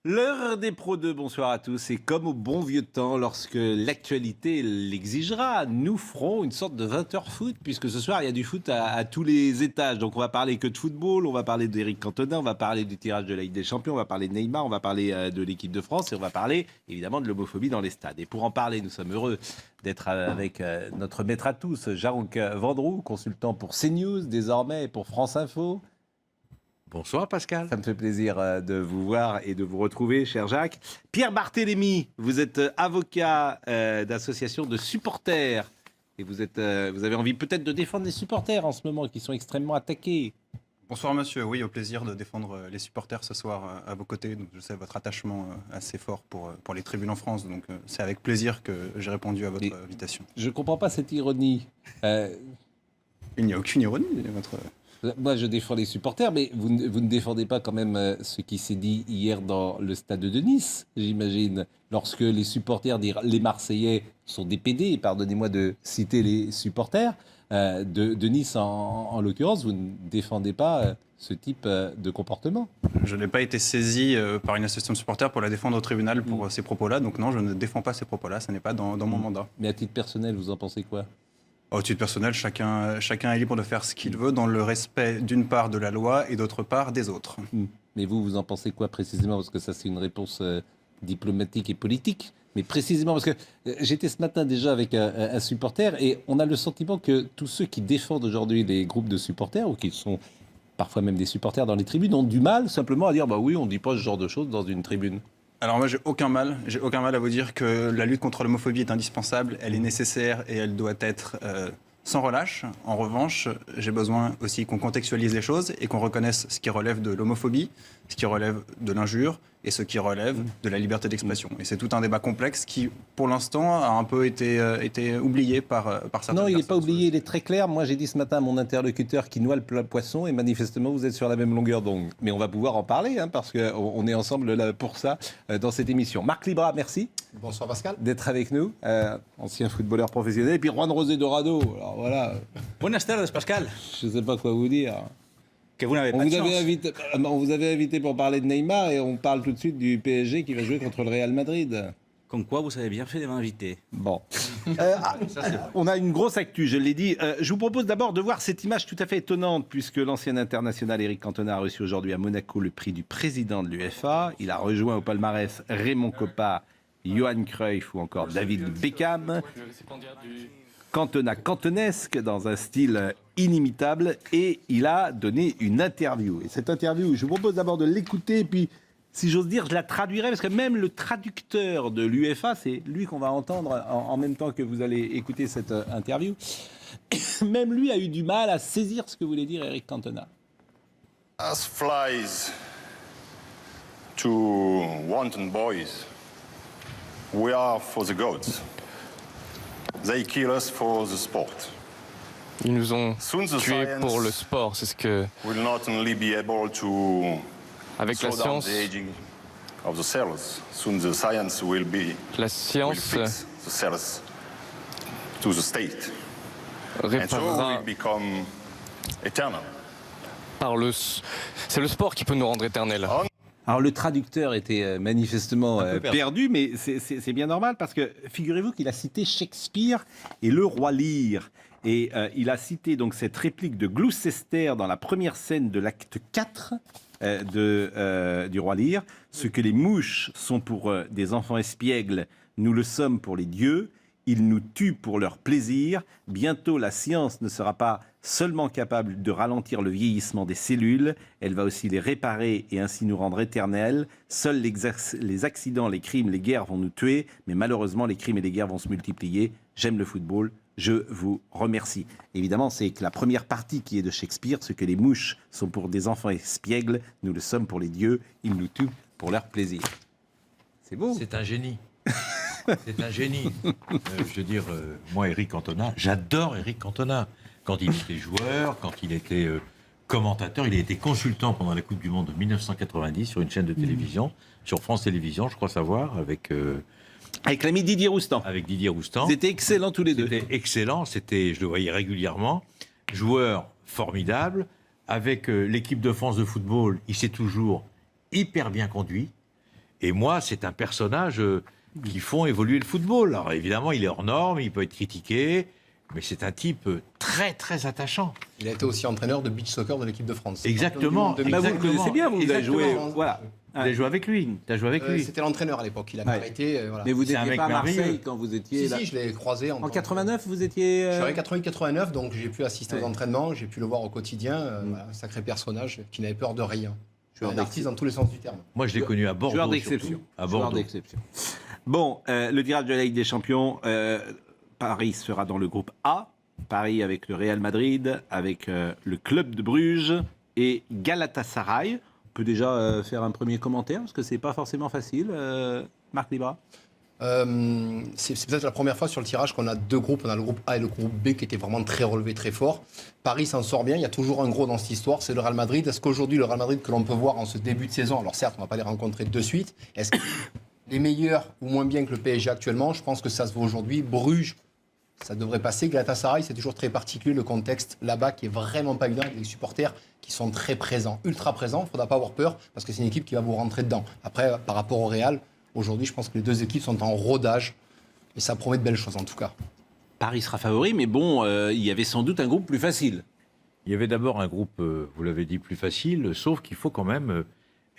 L'heure des Pro 2, bonsoir à tous. Et comme au bon vieux temps, lorsque l'actualité l'exigera, nous ferons une sorte de 20h foot, puisque ce soir, il y a du foot à tous les étages. Donc on va parler que de football, on va parler d'Éric Cantona, on va parler du tirage de la Ligue des Champions, on va parler de Neymar, on va parler de l'équipe de France et on va parler évidemment de l'homophobie dans les stades. Et pour en parler, nous sommes heureux d'être avec notre maître à tous, Jean-Luc Vendroux, consultant pour CNews désormais et pour France Info. Bonsoir Pascal. Ça me fait plaisir de vous voir et de vous retrouver, cher Jacques. Pierre Barthélémy, vous êtes avocat d'association de supporters et vous avez envie peut-être de défendre les supporters en ce moment qui sont extrêmement attaqués. Bonsoir monsieur, oui, au plaisir de défendre les supporters ce soir à vos côtés. Donc, je sais votre attachement assez fort pour les tribunes en France, donc c'est avec plaisir que j'ai répondu à votre invitation. Je ne comprends pas cette ironie. Il n'y a aucune ironie, votre... Moi, je défends les supporters, mais vous ne défendez pas quand même ce qui s'est dit hier dans le stade de Nice, j'imagine, lorsque les supporters, les Marseillais, sont des PD, pardonnez-moi de citer les supporters, de Nice en l'occurrence, vous ne défendez pas ce type de comportement. Je n'ai pas été saisi par une association de supporters pour la défendre au tribunal pour ces propos-là, donc non, je ne défends pas ces propos-là, ce n'est pas dans mon mandat. Mais à titre personnel, vous en pensez quoi ? Au titre personnel, chacun est libre de faire ce qu'il veut dans le respect d'une part de la loi et d'autre part des autres. Mais vous en pensez quoi précisément ? Parce que ça, c'est une réponse diplomatique et politique. Mais précisément, parce que j'étais ce matin déjà avec un supporter et on a le sentiment que tous ceux qui défendent aujourd'hui les groupes de supporters, ou qui sont parfois même des supporters dans les tribunes, ont du mal simplement à dire « bah oui, on ne dit pas ce genre de choses dans une tribune ». Alors moi, j'ai aucun mal à vous dire que la lutte contre l'homophobie est indispensable, elle est nécessaire et elle doit être sans relâche. En revanche, j'ai besoin aussi qu'on contextualise les choses et qu'on reconnaisse ce qui relève de l'homophobie, ce qui relève de l'injure et ce qui relève de la liberté d'expression. Et c'est tout un débat complexe qui, pour l'instant, a un peu été oublié par certaines personnes. Non, il n'est pas oublié, il est très clair. Moi, j'ai dit ce matin à mon interlocuteur qui noie le poisson et manifestement, vous êtes sur la même longueur d'onde. Mais on va pouvoir en parler, parce qu'on est ensemble là pour ça dans cette émission. Marc Libra, merci. Bonsoir Pascal. D'être avec nous, ancien footballeur professionnel. Et puis Juan Rosé Dorado. Alors voilà. Buenas tardes Pascal. Je ne sais pas quoi vous dire. Que vous n'avez pas de chance. On vous avait invité pour parler de Neymar et on parle tout de suite du PSG qui va jouer contre le Real Madrid. Comme quoi, vous avez bien fait de m'inviter. Bon. On a une grosse actu, je l'ai dit. Je vous propose d'abord de voir cette image tout à fait étonnante, puisque l'ancien international Éric Cantona a reçu aujourd'hui à Monaco le prix du président de l'UEFA. Il a rejoint au palmarès Raymond Kopa, Johan Cruyff ou encore David Beckham. Cantona cantonesque dans un style inimitable et il a donné une interview. Et cette interview, je vous propose d'abord de l'écouter et puis, si j'ose dire, je la traduirai parce que même le traducteur de l'UEFA, c'est lui qu'on va entendre en même temps que vous allez écouter cette interview, même lui a eu du mal à saisir ce que voulait dire Éric Cantona. As flies to wanton boys, we are for the gods. They kill us for the sport. Ils nous ont tués pour le sport, c'est ce que... Will not only be able to Avec la slow down science, the aging of the cells. Soon the science will la science fix the cells to the state. And so réparera we become eternal. C'est le sport qui peut nous rendre éternels. Alors le traducteur était manifestement perdu, mais c'est bien normal parce que figurez-vous qu'il a cité Shakespeare et le roi Lear. Et il a cité donc cette réplique de Gloucester dans la première scène de l'acte 4 du roi Lear. Ce que les mouches sont pour des enfants espiègles, nous le sommes pour les dieux. Ils nous tuent pour leur plaisir. Bientôt, la science ne sera pas seulement capable de ralentir le vieillissement des cellules, elle va aussi les réparer et ainsi nous rendre éternels. Seuls les accidents, les crimes, les guerres vont nous tuer, mais malheureusement, les crimes et les guerres vont se multiplier. J'aime le football, je vous remercie. Évidemment, c'est que la première partie qui est de Shakespeare, ce que les mouches sont pour des enfants espiègles, nous le sommes pour les dieux, ils nous tuent pour leur plaisir. C'est beau. C'est un génie. C'est un génie. Je veux dire, moi, Éric Cantona, j'adore Éric Cantona. Quand il était joueur, quand il était commentateur, il a été consultant pendant la Coupe du Monde de 1990 sur une chaîne de télévision, sur France Télévisions, je crois savoir, avec l'ami Didier Roustan. Avec Didier Roustan. C'était excellent tous les deux. C'était excellent, je le voyais régulièrement. Joueur formidable. Avec l'équipe de France de football, il s'est toujours hyper bien conduit. Et moi, c'est un personnage qui font évoluer le football. Alors évidemment, il est hors norme, il peut être critiqué, mais c'est un type très, très attachant. Il a été aussi entraîneur de beach soccer de l'équipe de France. Exactement. Champion du Bah, monde vous le connaissez bien, vous avez joué. Exactement. Voilà. Tu as joué avec lui. C'était l'entraîneur à l'époque. Il avait arrêté. Voilà. Mais vous C'est un n'étiez mec pas à Marseille merveilleux. quand vous étiez là. Si, je l'ai croisé. En 89, vous étiez. Je suis arrivé 88-89, donc j'ai pu assister Ouais. aux entraînements, j'ai pu le voir au quotidien. Voilà, un sacré personnage qui n'avait peur de rien. Un artiste dans tous les sens du terme. Moi, je l'ai connu à Bordeaux. Joueur d'exception. surtout. À Joueur Bordeaux. d'exception. Bon, le tirage de la Ligue des Champions, Paris sera dans le groupe A. Paris avec le Real Madrid, avec le Club de Bruges et Galatasaray. On peut déjà faire un premier commentaire, parce que c'est pas forcément facile. Marc Libra. C'est peut-être la première fois sur le tirage qu'on a deux groupes. On a le groupe A et le groupe B qui étaient vraiment très relevés, très forts. Paris s'en sort bien. Il y a toujours un gros dans cette histoire, c'est le Real Madrid. Est-ce qu'aujourd'hui, le Real Madrid que l'on peut voir en ce début de saison, alors certes, on ne va pas les rencontrer de suite, est-ce que les meilleurs ou moins bien que le PSG actuellement? Je pense que ça se voit aujourd'hui. Bruges, ça devrait passer. Galatasaray, c'est toujours très particulier, le contexte là-bas qui est vraiment pas évident, avec des supporters qui sont très présents, ultra présents. Il ne faudra pas avoir peur, parce que c'est une équipe qui va vous rentrer dedans. Après, par rapport au Real, aujourd'hui, je pense que les deux équipes sont en rodage, et ça promet de belles choses en tout cas. Paris sera favori, mais bon, il y avait sans doute un groupe plus facile. Il y avait d'abord un groupe, vous l'avez dit, plus facile, sauf qu'il faut quand même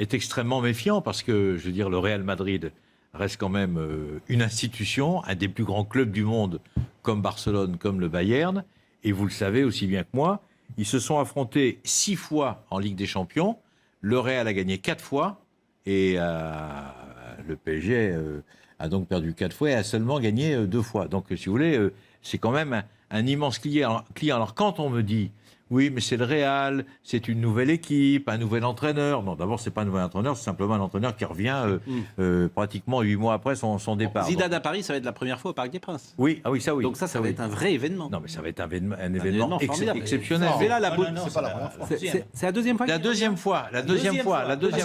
être extrêmement méfiant, parce que, je veux dire, le Real Madrid reste quand même une institution, un des plus grands clubs du monde, comme Barcelone, comme le Bayern, et vous le savez aussi bien que moi, ils se sont affrontés 6 fois en Ligue des Champions, le Real a gagné 4 fois, et le PSG a donc perdu 4 fois et a seulement gagné 2 fois. Donc, si vous voulez, c'est quand même un immense client. Alors, quand on me dit, oui, mais c'est le Real, c'est une nouvelle équipe, un nouvel entraîneur. Non, d'abord, c'est pas un nouvel entraîneur, c'est simplement un entraîneur qui revient pratiquement 8 mois après son départ. Zidane à Paris, ça va être la première fois au Parc des Princes. Oui, ah oui, ça oui. Donc ça va être un vrai événement. Non, mais ça va être un événement événement formidable. exceptionnel. C'est là la beauté. C'est pas la première fois. C'est la deuxième fois. La deuxième fois. La deuxième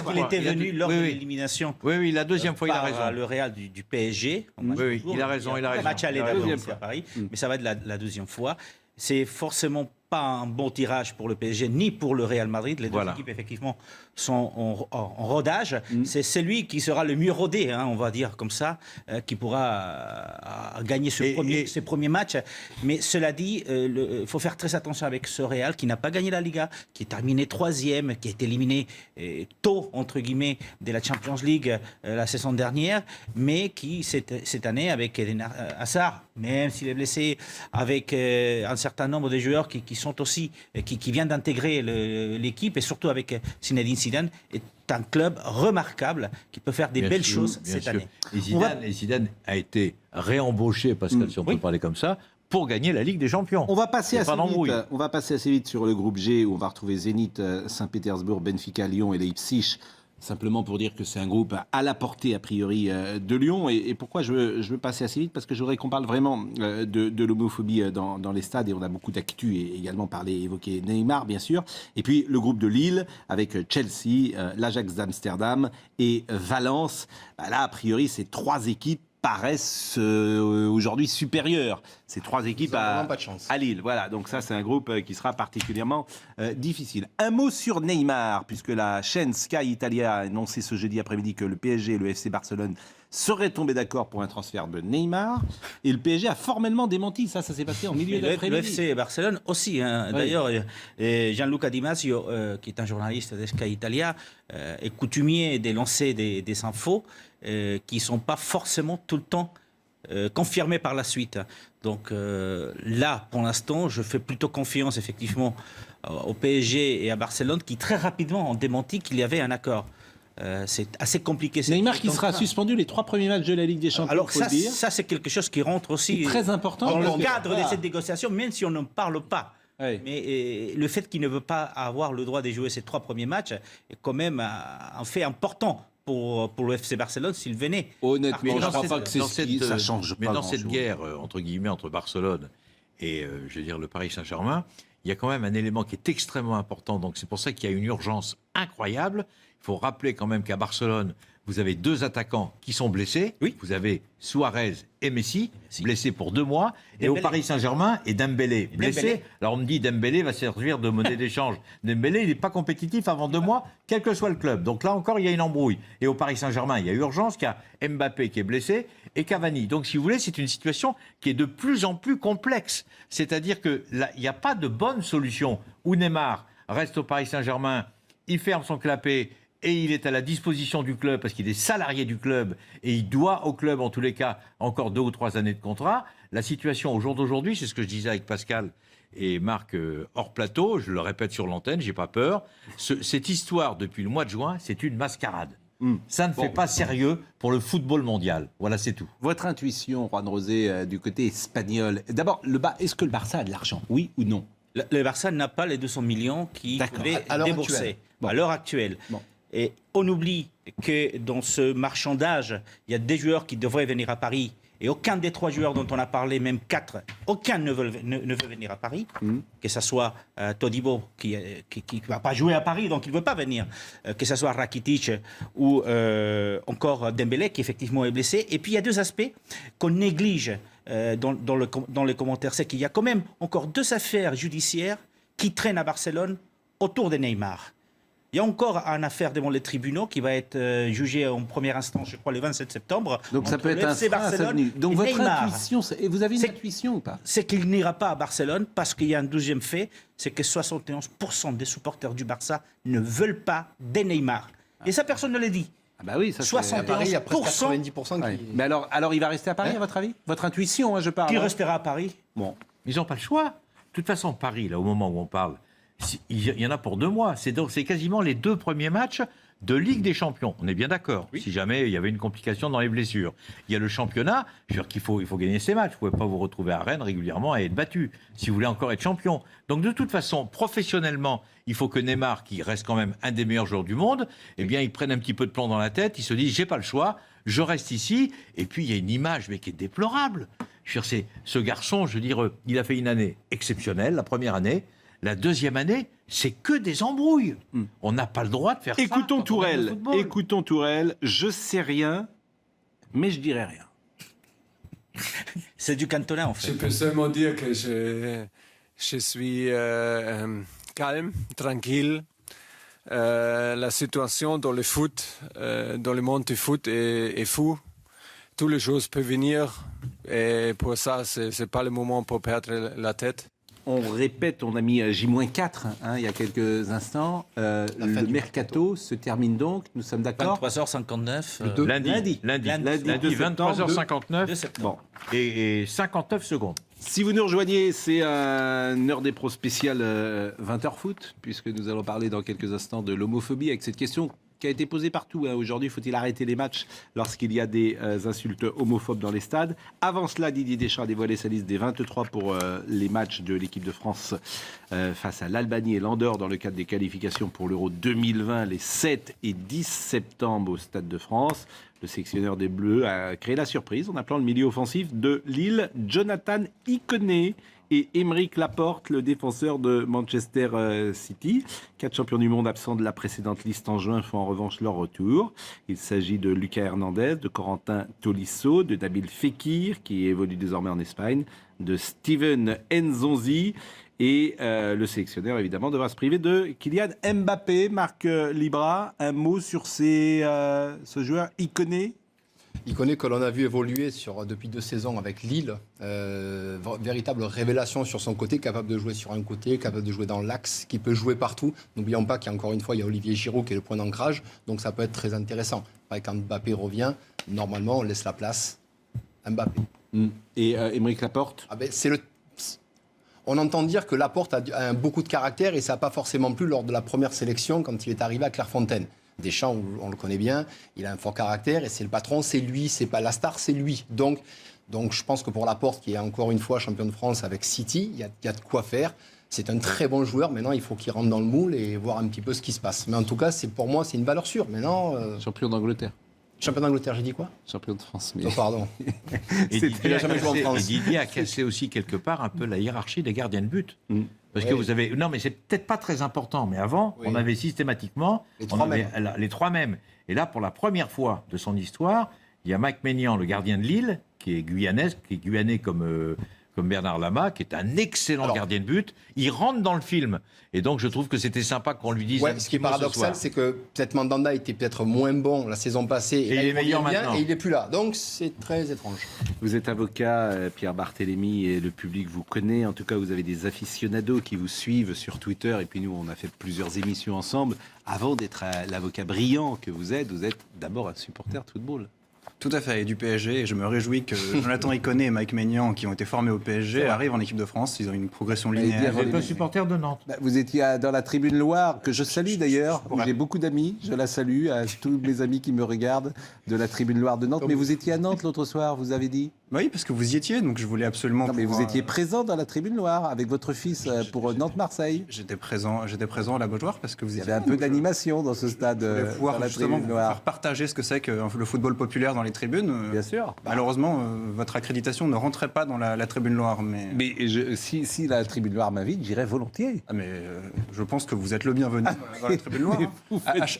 fois. Parce qu'il était venu lors de Oui, l'élimination. oui, la deuxième fois, il a par raison. le Real du PSG. Oui, il a raison, il a raison. Match aller Il a d'abord raison. ici à Paris, mais ça va être la deuxième fois. C'est forcément pas un bon tirage pour le PSG ni pour le Real Madrid. Les deux équipes, effectivement, sont en rodage. C'est celui qui sera le mieux rodé, hein, on va dire comme ça, qui pourra gagner ces premiers matchs. Mais cela dit, il faut faire très attention avec ce Real qui n'a pas gagné la Liga, qui est terminé 3e, qui est éliminé tôt, entre guillemets, de la Champions League la saison dernière, mais qui, cette année, avec Eden Hazard, même s'il est blessé, avec un certain nombre de joueurs qui sont aussi, qui viennent d'intégrer l'équipe, et surtout avec Zinedine Zidane, est un club remarquable qui peut faire des belles choses cette année. Et Zidane a été réembauché, Pascal, si on peut parler comme ça, pour gagner la Ligue des Champions. On va passer assez vite sur le groupe G, où on va retrouver Zénith, Saint-Pétersbourg, Benfica, Lyon et Leipzig. Simplement pour dire que c'est un groupe à la portée, a priori, de Lyon. Et pourquoi je veux passer assez vite? Parce que je voudrais qu'on parle vraiment de l'homophobie dans les stades. Et on a beaucoup d'actu, et également évoqué Neymar, bien sûr. Et puis, le groupe de Lille, avec Chelsea, l'Ajax d'Amsterdam et Valence. Là, a priori, ces trois équipes paraissent aujourd'hui supérieures. Ces trois équipes à Lille. Voilà, donc ça, c'est un groupe qui sera particulièrement difficile. Un mot sur Neymar, puisque la chaîne Sky Italia a annoncé ce jeudi après-midi que le PSG et le FC Barcelone seraient tombés d'accord pour un transfert de Neymar. Et le PSG a formellement démenti. Ça s'est passé en milieu d'après-midi. Le FC Barcelone aussi. Hein. Oui. D'ailleurs, Gianluca Di Masio, qui est un journaliste de Sky Italia, est coutumier de lancer des infos qui ne sont pas forcément tout le temps confirmées par la suite. Donc là, pour l'instant, je fais plutôt confiance effectivement au PSG et à Barcelone, qui très rapidement ont démenti qu'il y avait un accord. C'est assez compliqué. Neymar qui sera suspendu les 3 premiers matchs de la Ligue des Champions. Alors ça c'est quelque chose qui rentre aussi très important dans le cadre de cette négociation, même si on n'en parle pas. Oui. Mais le fait qu'il ne veut pas avoir le droit de jouer ces 3 premiers matchs est quand même un fait important pour le FC Barcelone s'il venait. Honnêtement, je ne crois pas que ça change pas. Mais dans cette guerre, entre guillemets, entre Barcelone et je veux dire, le Paris Saint-Germain, il y a quand même un élément qui est extrêmement important. Donc c'est pour ça qu'il y a une urgence incroyable. Il faut rappeler quand même qu'à Barcelone, vous avez 2 attaquants qui sont blessés. Oui. Vous avez Suarez et Messi, blessés pour 2 mois. Et au Paris Saint-Germain, et Dembélé, blessé. Alors on me dit Dembélé va servir de monnaie d'échange. Dembélé, il n'est pas compétitif avant 2 mois, quel que soit le club. Donc là encore, il y a une embrouille. Et au Paris Saint-Germain, il y a urgence, qu'il y a Mbappé qui est blessé et Cavani. Donc si vous voulez, c'est une situation qui est de plus en plus complexe. C'est-à-dire qu'il n'y a pas de bonne solution où Neymar reste au Paris Saint-Germain, il ferme son clapet et il est à la disposition du club parce qu'il est salarié du club et il doit au club, en tous les cas, encore 2 ou 3 années de contrat. La situation au jour d'aujourd'hui, c'est ce que je disais avec Pascal et Marc hors plateau, je le répète sur l'antenne, j'ai pas peur. Cette histoire, depuis le mois de juin, c'est une mascarade. Ça ne fait pas sérieux pour le football mondial. Voilà, c'est tout. Votre intuition, Juan Rosé, du côté espagnol. D'abord, est-ce que le Barça a de l'argent, oui ou non? Le Barça n'a pas les 200 millions qu'il pouvait débourser à l'heure actuelle. Bon. Et on oublie que dans ce marchandage, il y a des joueurs qui devraient venir à Paris. Et aucun des 3 joueurs dont on a parlé, même 4, aucun ne veut venir à Paris. Que ce soit Todibo, qui ne va pas jouer à Paris, donc il ne veut pas venir. Que ce soit Rakitic ou encore Dembélé, qui effectivement est blessé. Et puis il y a 2 aspects qu'on néglige dans les commentaires. C'est qu'il y a quand même encore 2 affaires judiciaires qui traînent à Barcelone autour de Neymar. Il y a encore une affaire devant les tribunaux qui va être jugée en première instance, je crois, le 27 septembre. Donc ça peut être un frein à sa venue. Donc votre intuition, et vous avez une intuition ou pas? C'est qu'il n'ira pas à Barcelone parce qu'il y a un deuxième fait, c'est que 71% des supporters du Barça ne veulent pas de Neymar. Et ça, personne ne le dit. Ah bah oui, ça 71%. À Paris, il y a presque 90% qui... Mais alors, il va rester à Paris, à votre avis? Votre intuition, je parle. Qui restera à Paris? Bon. Ils n'ont pas le choix. De toute façon, Paris, là, au moment où on parle, il y en a pour 2 mois. C'est quasiment les 2 premiers matchs de Ligue des Champions. On est bien d'accord. Oui. Si jamais il y avait une complication dans les blessures. Il y a le championnat. Je veux dire qu'il faut gagner ces matchs. Vous ne pouvez pas vous retrouver à Rennes régulièrement et être battu si vous voulez encore être champion. Donc de toute façon, professionnellement, il faut que Neymar, qui reste quand même un des meilleurs joueurs du monde, eh bien, il prenne un petit peu de plomb dans la tête. Il se dit, j'ai pas le choix. Je reste ici. Et puis il y a une image mais qui est déplorable. Je veux dire, ce garçon, je veux dire, il a fait une année exceptionnelle, la première année. La deuxième année, c'est que des embrouilles. On n'a pas le droit de faire ça. Écoutons Tourelle. Je sais rien, mais je dirai rien. C'est du Cantona, en fait. Je peux seulement dire que je suis calme, tranquille. La situation dans le foot, dans le monde du foot est fou. Toutes les choses peuvent venir. Et pour ça, c'est pas le moment pour perdre la tête. On répète, on a mis J-4 il y a quelques instants. Le mercato se termine donc, nous sommes d'accord? 23h59. Lundi 23h59. Bon. Et 59 secondes. Si vous nous rejoignez, c'est une heure des pros spéciale 20h foot, puisque nous allons parler dans quelques instants de l'homophobie avec cette question qui a été posée partout. Aujourd'hui, faut-il arrêter les matchs lorsqu'il y a des insultes homophobes dans les stades? Avant cela, Didier Deschamps a dévoilé sa liste des 23 pour les matchs de l'équipe de France face à l'Albanie et l'Andorre dans le cadre des qualifications pour l'Euro 2020 les 7 et 10 septembre au Stade de France. Le sélectionneur des Bleus a créé la surprise en appelant le milieu offensif de Lille Jonathan Iconé et Aymeric Laporte, le défenseur de Manchester City. 4 champions du monde absents de la précédente liste en juin font en revanche leur retour. Il s'agit de Lucas Hernandez, de Corentin Tolisso, de Nabil Fekir, qui évolue désormais en Espagne, de Steven Nzonzi. Et le sélectionneur, évidemment, devra se priver de Kylian Mbappé. Marc Libra, un mot sur ce joueur Iconé? Iconé que l'on a vu évoluer depuis 2 saisons avec Lille, véritable révélation sur son côté, capable de jouer sur un côté, capable de jouer dans l'axe, qui peut jouer partout. N'oublions pas qu'encore une fois, il y a Olivier Giroud qui est le point d'ancrage, donc ça peut être très intéressant. Quand Mbappé revient, normalement, on laisse la place à Mbappé. Et Aymeric Laporte? On entend dire que Laporte a beaucoup de caractère et ça n'a pas forcément plu lors de la première sélection quand il est arrivé à Clairefontaine. Deschamps, on le connaît bien, il a un fort caractère et c'est le patron, c'est lui, c'est pas la star, c'est lui. Donc je pense que pour Laporte, qui est encore une fois champion de France avec City, il y a de quoi faire. C'est un très bon joueur. Maintenant, il faut qu'il rentre dans le moule et voir un petit peu ce qui se passe. Mais en tout cas, pour moi, c'est une valeur sûre. Maintenant, champion d'Angleterre. Champion d'Angleterre, j'ai dit quoi? Champion de France. Mais... Oh, pardon. Et C'était- Didier a cassé aussi quelque part un peu la hiérarchie des gardiens de but. Parce que Ouais. vous avez... Non, mais c'est peut-être pas très important, mais avant, Oui. on avait systématiquement Les trois les trois mêmes. Et là, pour la première fois de son histoire, il y a Mike Maignan, le gardien de Lille, qui est guyanais comme Bernard Lama, qui est un excellent Alors- gardien de but. Il rentre dans le film. Et donc, je trouve que c'était sympa qu'on lui dise un Ouais, ce petit qui est mot ce paradoxal, soir. c'est que peut-être Mandanda était peut-être moins bon la saison passée. Et là, il est meilleur revient bien, maintenant. et il n'est plus là. Donc c'est très étrange. Vous êtes avocat, Pierre Barthélémy, et le public vous connaît. En tout cas, vous avez des aficionados qui vous suivent sur Twitter. Et puis nous, on a fait plusieurs émissions ensemble. Avant d'être l'avocat brillant que vous êtes d'abord un supporter de football. Tout à fait, et du PSG. Et je me réjouis que Jonathan Iconé et Mike Maignan, qui ont été formés au PSG, arrivent en équipe de France. Ils ont une progression linéaire. Vous êtes un supporter de Nantes. Bah, vous étiez dans la tribune Loire, que je salue d'ailleurs. Où j'ai beaucoup d'amis. Je la salue à tous mes amis qui me regardent de la tribune Loire de Nantes. Mais vous étiez à Nantes l'autre soir, vous avez dit? Oui, parce que vous y étiez, donc je voulais absolument. Non, mais vous pouvoir, étiez présent dans la tribune Loire avec votre fils pour Nantes-Marseille. J'étais présent à la Beaujoire parce que vous Il y étiez. avait un peu d'animation dans ce stade. Je voulais Dans pouvoir la justement tribune vous Loire. faire partager ce que c'est que le football populaire dans les tribunes. Bien sûr. Malheureusement, votre accréditation ne rentrait pas dans la tribune Loire. Mais Si la tribune Loire m'invite, j'irai volontiers. je pense que vous êtes le bienvenu dans la tribune Loire.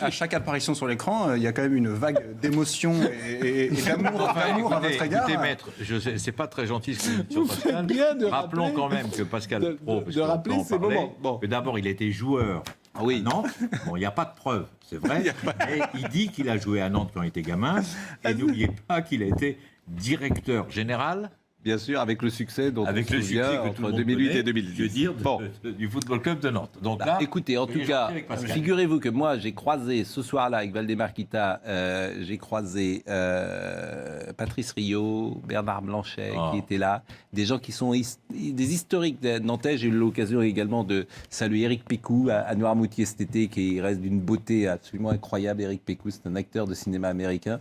À chaque apparition sur l'écran, il y a quand même une vague d'émotion et d'amour à votre égard. Écoutez, maître, c'est pas très gentil ce que vous dites sur Pascal. bien de Rappelons rappeler- quand même que Pascal de- Pro, parce de qu'on rappeler peut en ces parler, moments. Bon. que d'abord il a été joueur à Nantes. Bon, il n'y a pas de preuve, c'est vrai. Mais il dit qu'il a joué à Nantes quand il était gamin. Et n'oubliez pas qu'il a été directeur général. Bien sûr, avec le succès dont Avec on le se souvient succès que tout entre le monde 2008 connaît, et 2010. je veux dire, Bon. du Football Club de Nantes. Donc Bah, là, écoutez, en tout soyez cas, gentil avec Pascal. figurez-vous que moi, j'ai croisé ce soir-là avec Valdemar Kita, j'ai croisé Patrice Rio, Bernard Blanchet qui étaient là, des gens qui sont des historiques de nantais. J'ai eu l'occasion également de saluer Éric Pécou à Noirmoutier cet été, qui reste d'une beauté absolument incroyable. Éric Pécou, c'est un acteur de cinéma américain.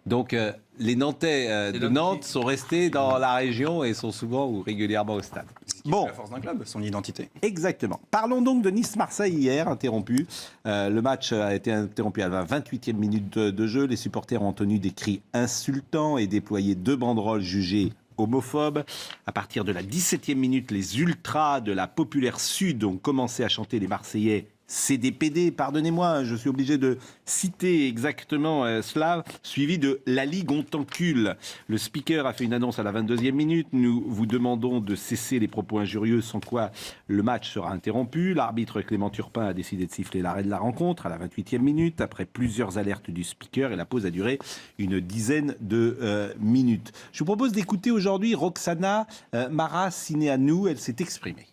Donc, les Nantais de Nantes sont restés dans la région et sont souvent ou régulièrement au stade. Bon, la force d'un club, son identité. Exactement. Parlons donc de Nice-Marseille hier, interrompu. Le match a été interrompu à la 28e minute de jeu. Les supporters ont tenu des cris insultants et déployé 2 banderoles jugées homophobes. À partir de la 17e minute, les ultras de la Populaire Sud ont commencé à chanter les Marseillais CDPD, pardonnez-moi, je suis obligé de citer exactement cela, suivi de La Ligue on t'encule. Le speaker a fait une annonce à la 22e minute. Nous vous demandons de cesser les propos injurieux, sans quoi le match sera interrompu. L'arbitre Clément Turpin a décidé de siffler l'arrêt de la rencontre à la 28e minute, après plusieurs alertes du speaker, et la pause a duré une dizaine de minutes. Je vous propose d'écouter aujourd'hui Roxana Maracineanu. Elle s'est exprimée.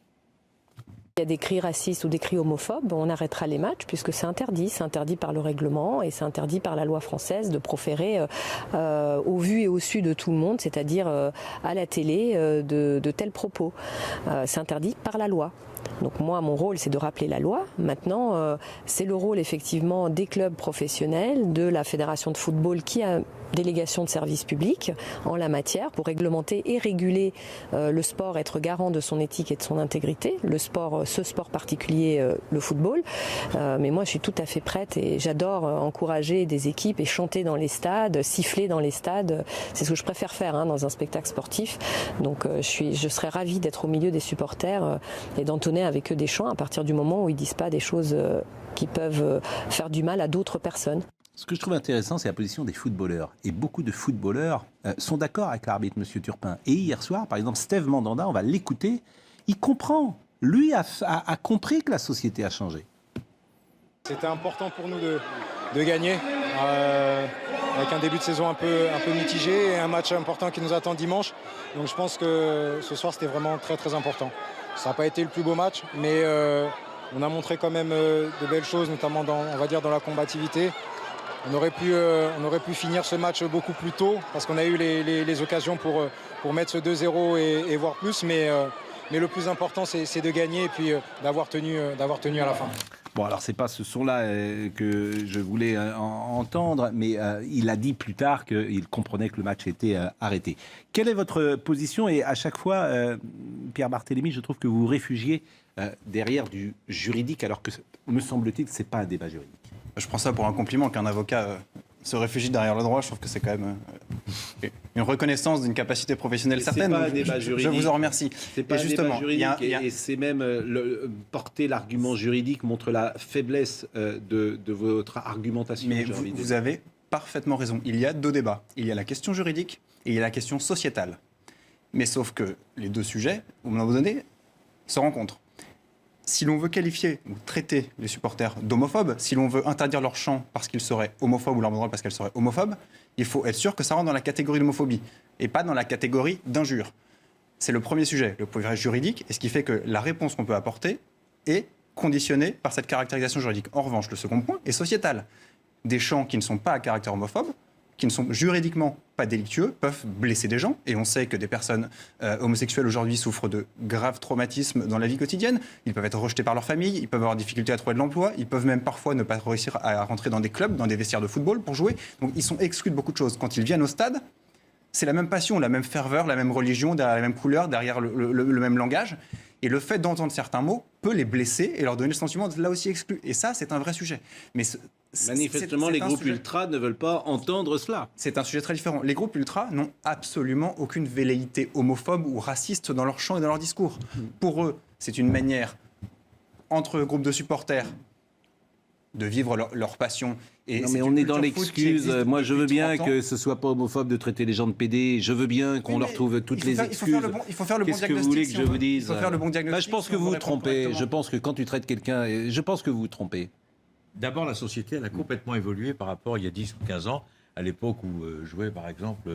Il y a des cris racistes ou des cris homophobes, on arrêtera les matchs puisque c'est interdit. C'est interdit par le règlement et c'est interdit par la loi française de proférer au vu et au su de tout le monde, c'est-à-dire à la télé, de tels propos. C'est interdit par la loi. Donc moi, mon rôle, c'est de rappeler la loi. Maintenant, c'est le rôle effectivement des clubs professionnels, de la Fédération de football qui a délégation de service public en la matière pour réglementer et réguler le sport, être garant de son éthique et de son intégrité. Le sport, ce sport particulier, le football. Mais moi, je suis tout à fait prête et j'adore encourager des équipes et chanter dans les stades, siffler dans les stades. C'est ce que je préfère faire dans un spectacle sportif. Donc je serais ravie d'être au milieu des supporters et d'entonner avec eux des chants à partir du moment où ils disent pas des choses qui peuvent faire du mal à d'autres personnes. Ce que je trouve intéressant, c'est la position des footballeurs. Et beaucoup de footballeurs sont d'accord avec l'arbitre, M. Turpin. Et hier soir, par exemple, Steve Mandanda, on va l'écouter, il comprend. Lui a compris que la société a changé. C'était important pour nous de gagner, avec un début de saison un peu mitigé et un match important qui nous attend dimanche. Donc je pense que ce soir, c'était vraiment très très important. Ça n'a pas été le plus beau match, mais on a montré quand même de belles choses, notamment dans la combativité. On aurait pu finir ce match beaucoup plus tôt parce qu'on a eu les occasions pour mettre ce 2-0 et voir plus. Mais le plus important, c'est de gagner et puis d'avoir tenu à la fin. Bon, alors c'est pas ce son-là que je voulais entendre, mais il a dit plus tard qu'il comprenait que le match était arrêté. Quelle est votre position? Et à chaque fois, Pierre Barthélémy, je trouve que vous vous réfugiez derrière du juridique, alors que, me semble-t-il, c'est pas un débat juridique. Je prends ça pour un compliment qu'un avocat se réfugie derrière le droit. Je trouve que c'est quand même une reconnaissance d'une capacité professionnelle certaine. C'est pas un Donc, débat juridique. Je vous en remercie. C'est pas Et un justement, débat juridique, il y a- et c'est même porter l'argument juridique montre la faiblesse de votre argumentation. Mais j'ai envie de vous dire. avez parfaitement raison. Il y a deux débats. Il y a la question juridique et il y a la question sociétale. Mais sauf que les deux sujets, au moment donné, se rencontrent. Si l'on veut qualifier ou traiter les supporters d'homophobes, si l'on veut interdire leur chant parce qu'ils seraient homophobes ou leur banderole parce qu'elles seraient homophobes, il faut être sûr que ça rentre dans la catégorie d'homophobie et pas dans la catégorie d'injure. C'est le premier sujet, le point juridique, et ce qui fait que la réponse qu'on peut apporter est conditionnée par cette caractérisation juridique. En revanche, le second point est sociétal. Des chants qui ne sont pas à caractère homophobe, qui ne sont juridiquement pas délictueux, peuvent blesser des gens. Et on sait que des personnes homosexuelles aujourd'hui souffrent de graves traumatismes dans la vie quotidienne. Ils peuvent être rejetés par leur famille, ils peuvent avoir difficulté à trouver de l'emploi, ils peuvent même parfois ne pas réussir à rentrer dans des clubs, dans des vestiaires de football pour jouer. Donc ils sont exclus de beaucoup de choses. Quand ils viennent au stade, c'est la même passion, la même ferveur, la même religion, derrière la même couleur, derrière le même langage. Et le fait d'entendre certains mots peut les blesser et leur donner le sentiment d'être là aussi exclus. Et ça, c'est un vrai sujet. Mais Manifestement, les groupes sujet... ultras ne veulent pas entendre cela. C'est un sujet très différent. Les groupes ultras n'ont absolument aucune velléité homophobe ou raciste dans leur chant et dans leur discours. Pour eux, c'est une manière, entre groupes de supporters, de vivre leur passion. Et non, mais on est dans culture foot qui l'excuse. existe Moi, je veux depuis bien 30 ans. que ce soit pas homophobe de traiter les gens de PD. Je veux bien qu'on leur trouve toutes les excuses. Il faut faire le bon Qu'est-ce que diagnostic. vous voulez que si je on vous veut. dise Il faut faire le bon diagnostic. Je pense si que on vous veut vous répondre trompez. correctement. Je pense que quand tu traites quelqu'un, je pense que vous vous trompez. D'abord, la société, elle a complètement évolué par rapport à il y a 10 ou 15 ans, à l'époque où jouait par exemple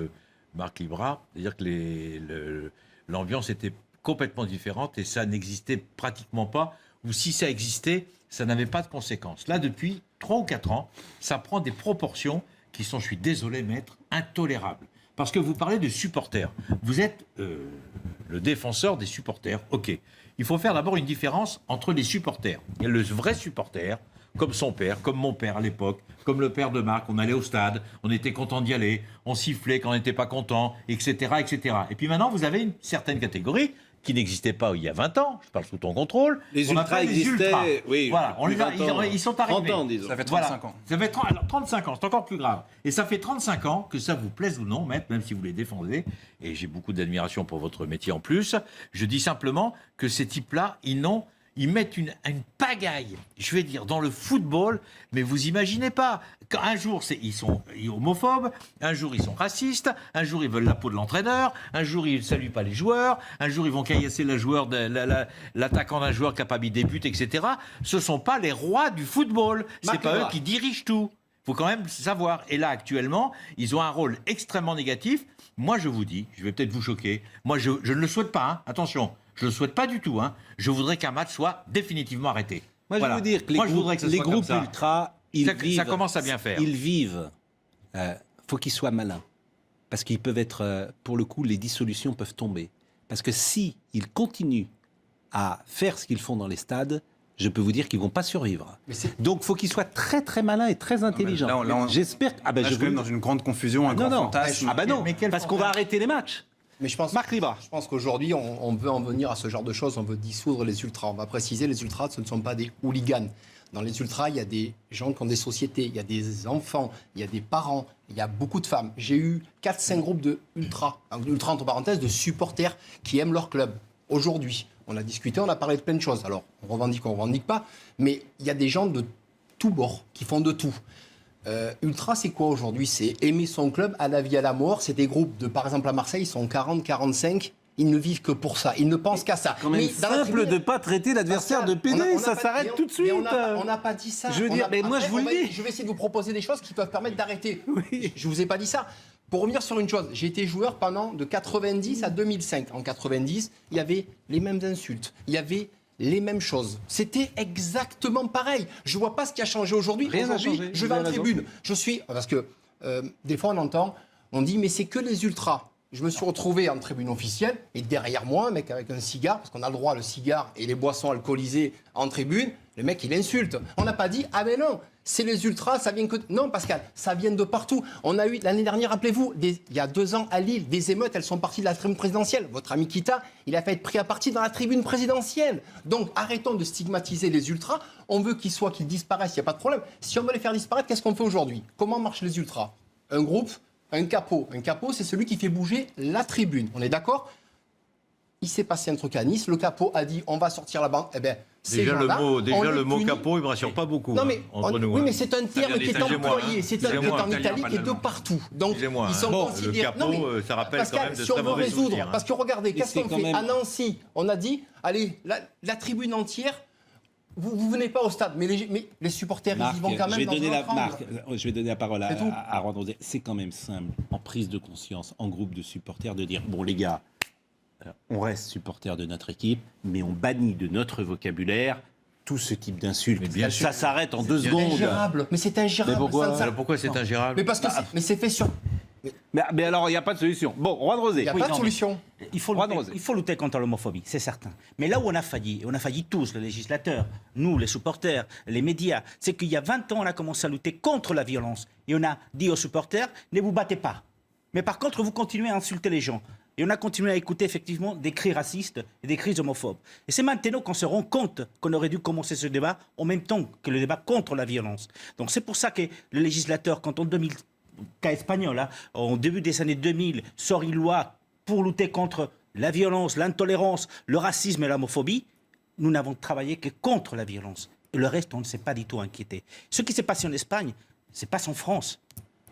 Marc Libra. C'est-à-dire que l'ambiance était complètement différente et ça n'existait pratiquement pas. Ou si ça existait, ça n'avait pas de conséquences. Là, depuis 3 ou 4 ans, ça prend des proportions qui sont, je suis désolé, maître, intolérables. Parce que vous parlez de supporters. Vous êtes le défenseur des supporters. OK. Il faut faire d'abord une différence entre les supporters. Il y a le vrai supporter, comme son père, comme mon père à l'époque, comme le père de Marc. On allait au stade, on était content d'y aller, on sifflait quand on n'était pas content, etc., etc. Et puis maintenant, vous avez une certaine catégorie qui n'existait pas il y a 20 ans, je parle sous ton contrôle. Les On ultras appelle les existaient, ultras. oui, Voilà, on depuis les a- 20 ans. ils sont arrivés. 30 ans, disons. Ça fait 35 ans. Ça fait alors, 35 ans, c'est encore plus grave. Et ça fait 35 ans, que ça vous plaise ou non, maître, même si vous les défendez, et j'ai beaucoup d'admiration pour votre métier en plus, je dis simplement que ces types-là, ils mettent une pagaille, je vais dire, dans le football, mais vous imaginez pas. Un jour, ils sont homophobes, un jour, ils sont racistes, un jour, ils veulent la peau de l'entraîneur, un jour, ils ne saluent pas les joueurs, un jour, ils vont caillasser l'attaquant d'un joueur qui n'a pas mis des buts, etc. Ce ne sont pas les rois du football. Ce n'est pas eux qui dirigent tout. Il faut quand même savoir. Et là, actuellement, ils ont un rôle extrêmement négatif. Moi, je vous dis, je vais peut-être vous choquer, moi, je ne le souhaite pas, hein. Attention, je ne le souhaite pas du tout. Hein. Je voudrais qu'un match soit définitivement arrêté. Moi, Voilà. je veux dire que Moi, je voudrais que ça les soit comme groupes ça. ultras, Ça commence à bien faire. Ils vivent. Faut qu'ils soient malins. Parce qu'ils peuvent être, pour le coup, les dissolutions peuvent tomber. Parce que si ils continuent à faire ce qu'ils font dans les stades, je peux vous dire qu'ils vont pas survivre. Donc, faut qu'ils soient très très malins et très intelligents. J'espère. Ah ben, je suis quand même dans une grande confusion, un grand fantasme. Ah ben non, parce qu'on va arrêter les matchs. Mais je pense, Marc Libra. Je pense qu'aujourd'hui, on veut en venir à ce genre de choses. On veut dissoudre les ultras. On va préciser, les ultras, ce ne sont pas des hooligans. Dans les ultras, il y a des gens qui ont des sociétés, il y a des enfants, il y a des parents, il y a beaucoup de femmes. J'ai eu 4-5 groupes de ultras, entre parenthèses, de supporters qui aiment leur club. Aujourd'hui, on a discuté, on a parlé de plein de choses. Alors, on revendique pas, mais il y a des gens de tous bords qui font de tout. Ultra, c'est quoi aujourd'hui? C'est aimer son club à la vie, à la mort. C'est des groupes de, par exemple, à Marseille, ils sont 40, 45. Ils ne vivent que pour ça. Ils ne pensent qu'à ça. C'est quand même simple de ne pas traiter l'adversaire de PD. Ça s'arrête tout de suite. On n'a pas dit ça. Je veux dire, mais moi, je vous le dis. Je vais essayer de vous proposer des choses qui peuvent permettre d'arrêter. Oui. Je ne vous ai pas dit ça. Pour revenir sur une chose, j'ai été joueur pendant de 90 à 2005. En 90, il y avait les mêmes insultes. Il y avait les mêmes choses. C'était exactement pareil. Je ne vois pas ce qui a changé aujourd'hui. Rien n'a Aujourd'hui, changé. je vais en tribune. Je suis... Parce que des fois, on dit, mais c'est que les ultras. Je me suis retrouvé en tribune officielle et derrière moi, un mec avec un cigare, parce qu'on a le droit, le cigare et les boissons alcoolisées en tribune, Le mec, il insulte. On n'a pas dit, ah ben non, c'est les ultras, ça vient que... Non, Pascal, ça vient de partout. On a eu, l'année dernière, rappelez-vous, il y a 2 ans, à Lille, des émeutes, elles sont parties de la tribune présidentielle. Votre ami Kita, il a fait être pris à partie dans la tribune présidentielle. Donc, arrêtons de stigmatiser les ultras. On veut qu'ils disparaissent, il n'y a pas de problème. Si on veut les faire disparaître, qu'est-ce qu'on fait aujourd'hui? Comment marchent les ultras? Un groupe, un capot. Un capot, c'est celui qui fait bouger la tribune. On est d'accord? Il s'est passé un truc à Nice, le capot a dit on va sortir la banque. Eh bien, déjà le mot capot, il ne me rassure pas beaucoup. Non, mais, entre nous, oui, mais c'est un terme qui est employé, c'est un terme en Italie qui est de partout. Donc, ils sont considérés. Le capot, ça rappelle Pascal, quand même de si on très veut mauvais résoudre, souvenirs. parce que regardez, qu'est-ce qu'on fait même... à Nancy? On a dit, allez, la tribune entière. Vous venez pas au stade, mais les supporters, Marc, ils y vont quand même. Je vais donner la parole à Randozé. C'est quand même simple, en prise de conscience, en groupe de supporters, de dire bon les gars, on reste supporters de notre équipe, mais on bannit de notre vocabulaire tout ce type d'insultes. Ça s'arrête en 2 secondes. Mais c'est ingérable. Pourquoi c'est ingérable? Mais parce que c'est fait sur. Mais alors, il n'y a pas de solution. Bon, Randozé. Il n'y a pas de solution. Il faut lutter contre l'homophobie, c'est certain. Mais là où on a failli tous, le législateur, nous, les supporters, les médias, c'est qu'il y a 20 ans, on a commencé à lutter contre la violence. Et on a dit aux supporters, ne vous battez pas. Mais par contre, vous continuez à insulter les gens. Et on a continué à écouter effectivement des cris racistes et des cris homophobes. Et c'est maintenant qu'on se rend compte qu'on aurait dû commencer ce débat en même temps que le débat contre la violence. Donc c'est pour ça que le législateur, quand en 2000, cas espagnol, hein, en début des années 2000, sort une loi pour lutter contre la violence, l'intolérance, le racisme et l'homophobie, nous n'avons travaillé que contre la violence. Et le reste, on ne s'est pas du tout inquiété. Ce qui s'est passé en Espagne, se passe en France.